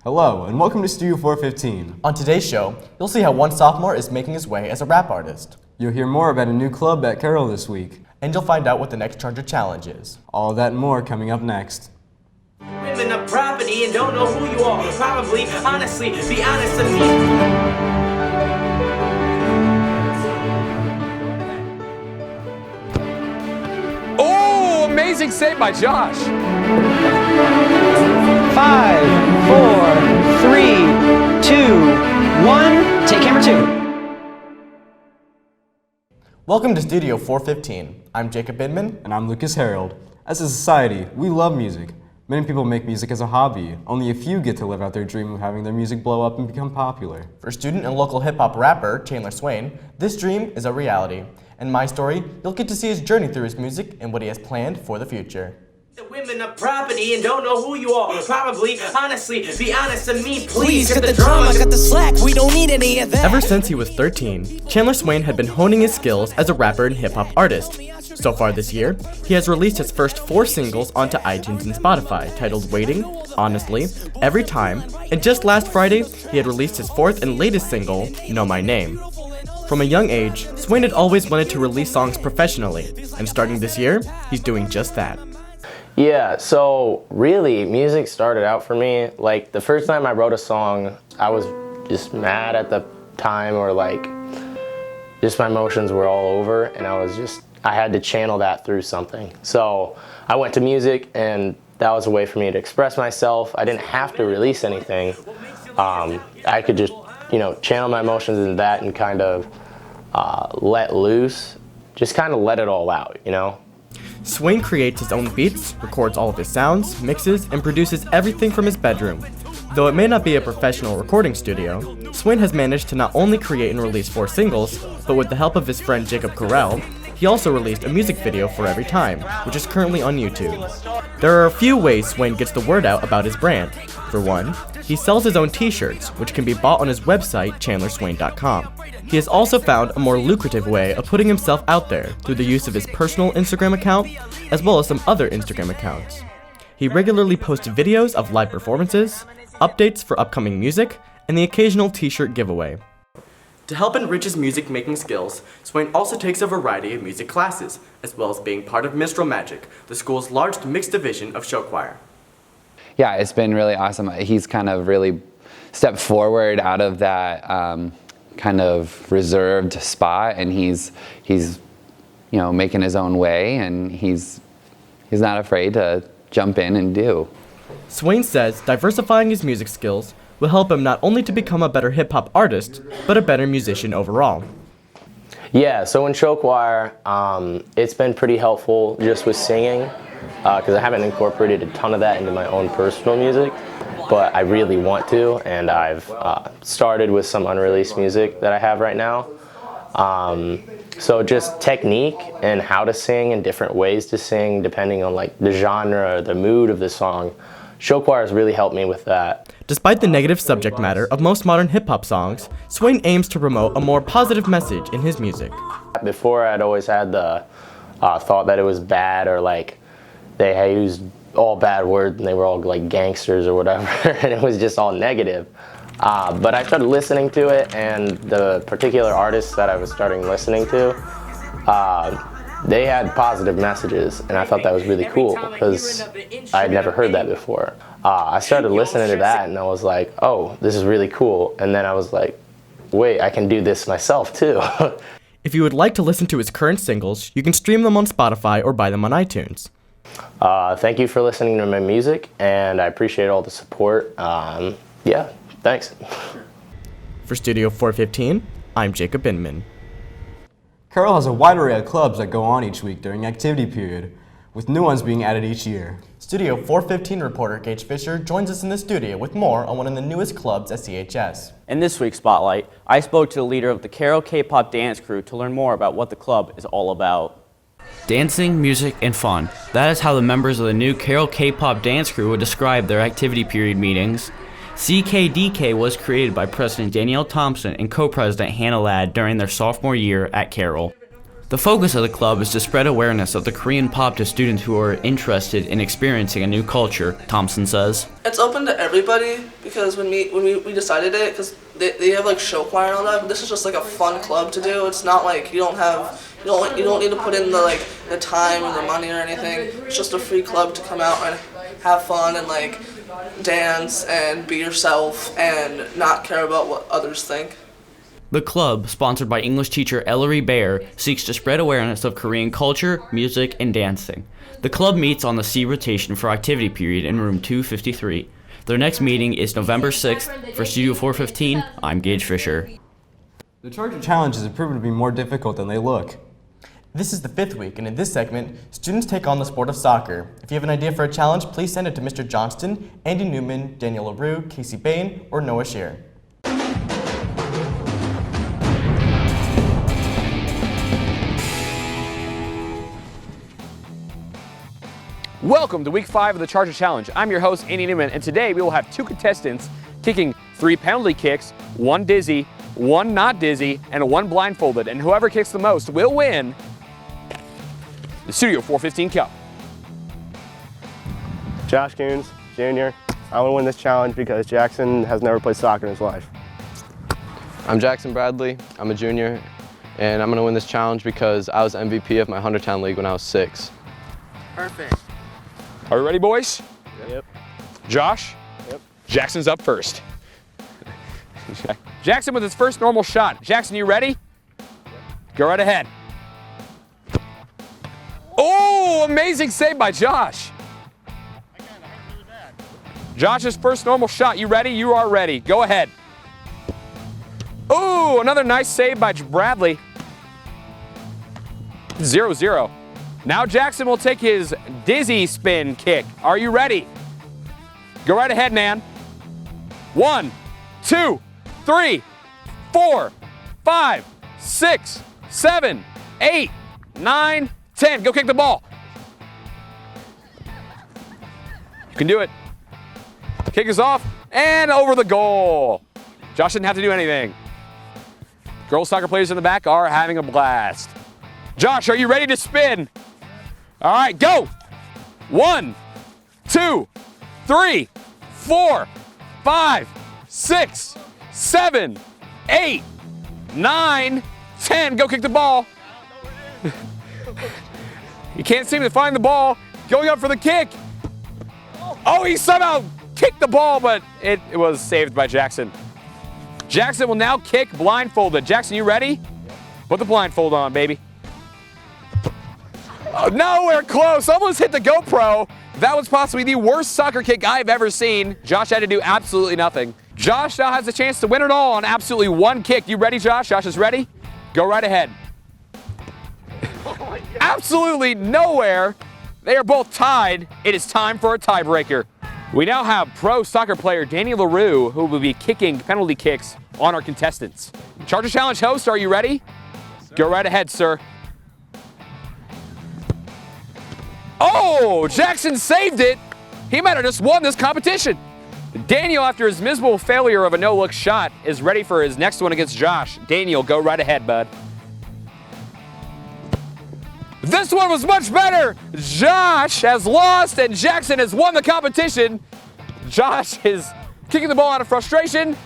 Hello, and welcome to Studio 415. On today's show, you'll see how one sophomore is making his way as a rap artist. You'll hear more about a new club at Carroll this week. And you'll find out what the next Charger Challenge is. All that and more coming up next. Women of property and don't know who you are. Probably, honestly, be honest with me. Oh, amazing save by Josh. 5, 4, 3, 2, 1. Take camera 2. Welcome to Studio 415. I'm Jacob Bidman. And I'm Lucas Harold. As a society, we love music. Many people make music as a hobby. Only a few get to live out their dream of having their music blow up and become popular. For student and local hip-hop rapper Chandler Swain, this dream is a reality. In my story, you'll get to see his journey through his music and what he has planned for the future. The women of property and don't know who you are. Probably, honestly, be honest with me, please. Got the drama, got the slack, we don't need any of that. Ever since he was 13, Chandler Swain had been honing his skills as a rapper and hip-hop artist. So far this year, he has released his first 4 singles onto iTunes and Spotify, titled Waiting, Honestly, Every Time, and just last Friday, he had released his 4th and latest single, Know My Name. From a young age, Swain had always wanted to release songs professionally, and starting this year, he's doing just that. Yeah, so really, music started out for me, like the first time I wrote a song, I was just mad at the time, or like, just my emotions were all over, and I had to channel that through something. So I went to music, and that was a way for me to express myself. I didn't have to release anything. I could just, channel my emotions into that and kind of let loose, just kind of let it all out, Swain creates his own beats, records all of his sounds, mixes, and produces everything from his bedroom. Though it may not be a professional recording studio, Swain has managed to not only create and release 4 singles, but with the help of his friend Jacob Carroll, he also released a music video for Every Time, which is currently on YouTube. There are a few ways Swain gets the word out about his brand. For one, he sells his own t-shirts, which can be bought on his website, chandlerswain.com. He has also found a more lucrative way of putting himself out there through the use of his personal Instagram account, as well as some other Instagram accounts. He regularly posts videos of live performances, updates for upcoming music, and the occasional t-shirt giveaway. To help enrich his music-making skills, Swain also takes a variety of music classes, as well as being part of Minstrel Magic, the school's large mixed division of show choir. Yeah, it's been really awesome. He's kind of really stepped forward out of that kind of reserved spot, and he's making his own way, and he's not afraid to jump in and do. Swain says diversifying his music skills will help him not only to become a better hip-hop artist, but a better musician overall. Yeah, so in show choir, it's been pretty helpful just with singing, because I haven't incorporated a ton of that into my own personal music, but I really want to, and I've started with some unreleased music that I have right now. So just technique and how to sing and different ways to sing depending on like the genre or the mood of the song. Show choir has really helped me with that. Despite the negative subject matter of most modern hip-hop songs, Swain aims to promote a more positive message in his music. Before, I'd always had the thought that it was bad, or like they used all bad words and they were all like gangsters or whatever, and it was just all negative. But I started listening to it, and the particular artists that I was starting listening to, they had positive messages, and I thought that was really cool because I had never heard that before. I started listening to that, and I was like, oh, this is really cool. And then I was like, wait, I can do this myself too. If you would like to listen to his current singles, you can stream them on Spotify or buy them on iTunes. Thank you for listening to my music, and I appreciate all the support. Yeah, thanks. For Studio 415, I'm Jacob Inman. Carroll has a wide array of clubs that go on each week during activity period, with new ones being added each year. Studio 415 reporter Gage Fisher joins us in the studio with more on one of the newest clubs at CHS. In this week's Spotlight, I spoke to the leader of the Carroll K-pop dance crew to learn more about what the club is all about. Dancing, music, and fun. That is how the members of the new Carroll K-pop dance crew would describe their activity period meetings. CKDK was created by President Danielle Thompson and co-president Hannah Ladd during their sophomore year at Carroll. The focus of the club is to spread awareness of the Korean pop to students who are interested in experiencing a new culture, Thompson says. It's open to everybody because when we decided it, because they have like show choir and all that, but this is just like a fun club to do. It's not like you don't need to put in the time or the money or anything. It's just a free club to come out and have fun and like dance and be yourself and not care about what others think. The club, sponsored by English teacher Ellery Baer, seeks to spread awareness of Korean culture, music, and dancing. The club meets on the C rotation for activity period in room 253. Their next meeting is November 6th. For Studio 415, I'm Gage Fisher. The Charger challenges have proven to be more difficult than they look. This is the 5th week, and in this segment, students take on the sport of soccer. If you have an idea for a challenge, please send it to Mr. Johnston, Andy Newman, Daniel LaRue, Casey Bain, or Noah Shear. Welcome to week 5 of the Charger Challenge. I'm your host, Andy Newman, and today we will have 2 contestants kicking 3 penalty kicks, 1 dizzy, 1 not dizzy, and 1 blindfolded. And whoever kicks the most will win the Studio 415 Cup. Josh Coons, Jr. I want to win this challenge because Jackson has never played soccer in his life. I'm Jackson Bradley. I'm a junior, and I'm going to win this challenge because I was MVP of my 100-town league when I was 6. Perfect. Are we ready, boys? Yep. Josh? Yep. Jackson's up first. Jackson with his first normal shot. Jackson, you ready? Yep. Go right ahead. Oh, amazing save by Josh. Josh's first normal shot. You ready? You are ready. Go ahead. Oh, another nice save by Bradley. 0-0. Now Jackson will take his dizzy spin kick. Are you ready? Go right ahead, man. 1, 2, 3, 4, 5, 6, 7, 8, 9, 10. Go kick the ball. You can do it. Kick is off and over the goal. Josh didn't have to do anything. Girls soccer players in the back are having a blast. Josh, are you ready to spin? All right, go. 1, 2, 3, 4, 5, 6, 7, 8, 9, 10. Go kick the ball. You can't seem to find the ball. Going up for the kick. Oh, he somehow kicked the ball, but it was saved by Jackson. Jackson will now kick blindfolded. Jackson, you ready? Put the blindfold on, baby. Oh, nowhere close. Almost hit the GoPro. That was possibly the worst soccer kick I've ever seen. Josh had to do absolutely nothing. Josh now has a chance to win it all on absolutely 1 kick. You ready, Josh? Josh is ready? Go right ahead. Absolutely nowhere. They are both tied. It is time for a tiebreaker. We now have pro soccer player Daniel LaRue, who will be kicking penalty kicks on our contestants. Charger Challenge host, are you ready? Go right ahead, sir. Oh, Jackson saved it. He might have just won this competition. Daniel, after his miserable failure of a no-look shot, is ready for his next one against Josh. Daniel, go right ahead, bud. This one was much better. Josh has lost and Jackson has won the competition. Josh is kicking the ball out of frustration,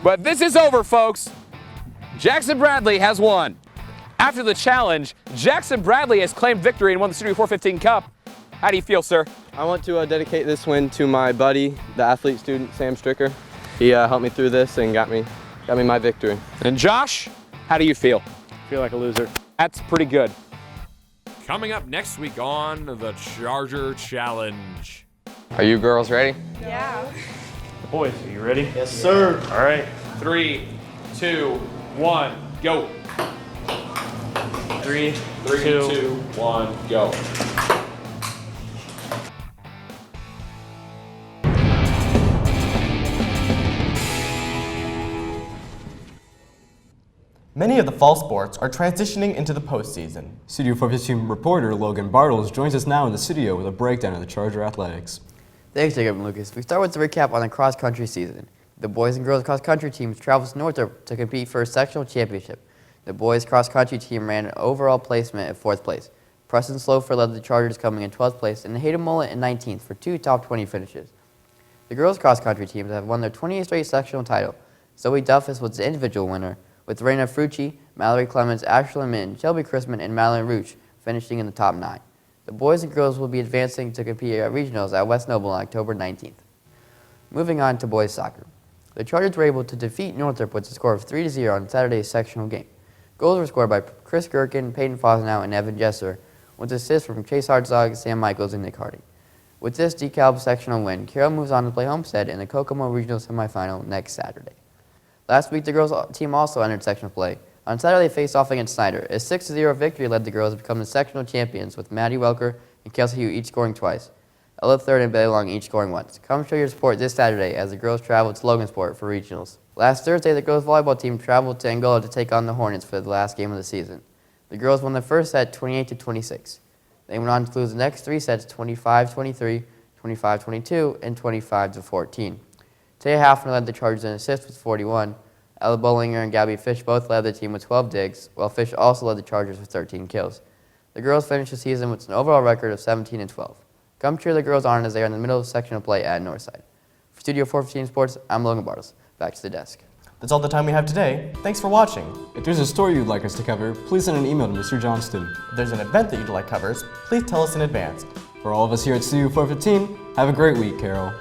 but this is over, folks. Jackson Bradley has won. After the challenge, Jackson Bradley has claimed victory and won the Studio 415 Cup. How do you feel, sir? I want to dedicate this win to my buddy, the athlete student, Sam Stricker. He helped me through this and got me my victory. And Josh, how do you feel? I feel like a loser. That's pretty good. Coming up next week on the Charger Challenge. Are you girls ready? Yeah. Boys, are you ready? Yes, sir. All right. 3, 2, 1, go. 3, 2, 1, go. Many of the fall sports are transitioning into the postseason. Studio 415 reporter Logan Bartles joins us now in the studio with a breakdown of the Charger athletics. Thanks, Jacob and Lucas. We start with the recap on the cross-country season. The boys and girls cross-country teams traveled north to compete for a sectional championship. The boys cross-country team ran an overall placement at 4th place. Preston Slofer led the Chargers, coming in 12th place, and Hayden Mullet in 19th for 2 top 20 finishes. The girls cross-country teams have won their 28th straight sectional title. Zoe Duffus was the individual winner, with Raina Frucci, Mallory Clemens, Ashley Min, Shelby Chrisman, and Madeline Rooch finishing in the top 9. The boys and girls will be advancing to compete at regionals at West Noble on October 19th. Moving on to boys soccer. The Chargers were able to defeat Northrop with a score of 3-0 on Saturday's sectional game. Goals were scored by Chris Gherkin, Peyton Fosnow, and Evan Jesser, with assists from Chase Hartzog, Sam Michaels, and Nick Hardy. With this DeKalb sectional win, Carroll moves on to play Homestead in the Kokomo Regional Semifinal next Saturday. Last week, the girls' team also entered sectional play. On Saturday, they faced off against Snyder. A 6-0 victory led the girls to become the sectional champions, with Maddie Welker and Kelsey Hugh each scoring twice. Ella Third and Bailey Long each scoring once. Come show your support this Saturday as the girls travel to Logansport for regionals. Last Thursday, the girls' volleyball team traveled to Angola to take on the Hornets for the last game of the season. The girls won the first set 28-26. They went on to lose the next 3 sets 25-23, 25-22, and 25-14. Taya Halfner led the Chargers in assists with 41. Ella Bollinger and Gabby Fish both led the team with 12 digs, while Fish also led the Chargers with 13 kills. The girls finished the season with an overall record of 17-12. Come cheer the girls on as they are in the middle of sectional play at Northside. For Studio 415 Sports, I'm Logan Bartles. Back to the desk. That's all the time we have today. Thanks for watching. If there's a story you'd like us to cover, please send an email to Mr. Johnston. If there's an event that you'd like covers, please tell us in advance. For all of us here at Studio 415, have a great week, Carroll.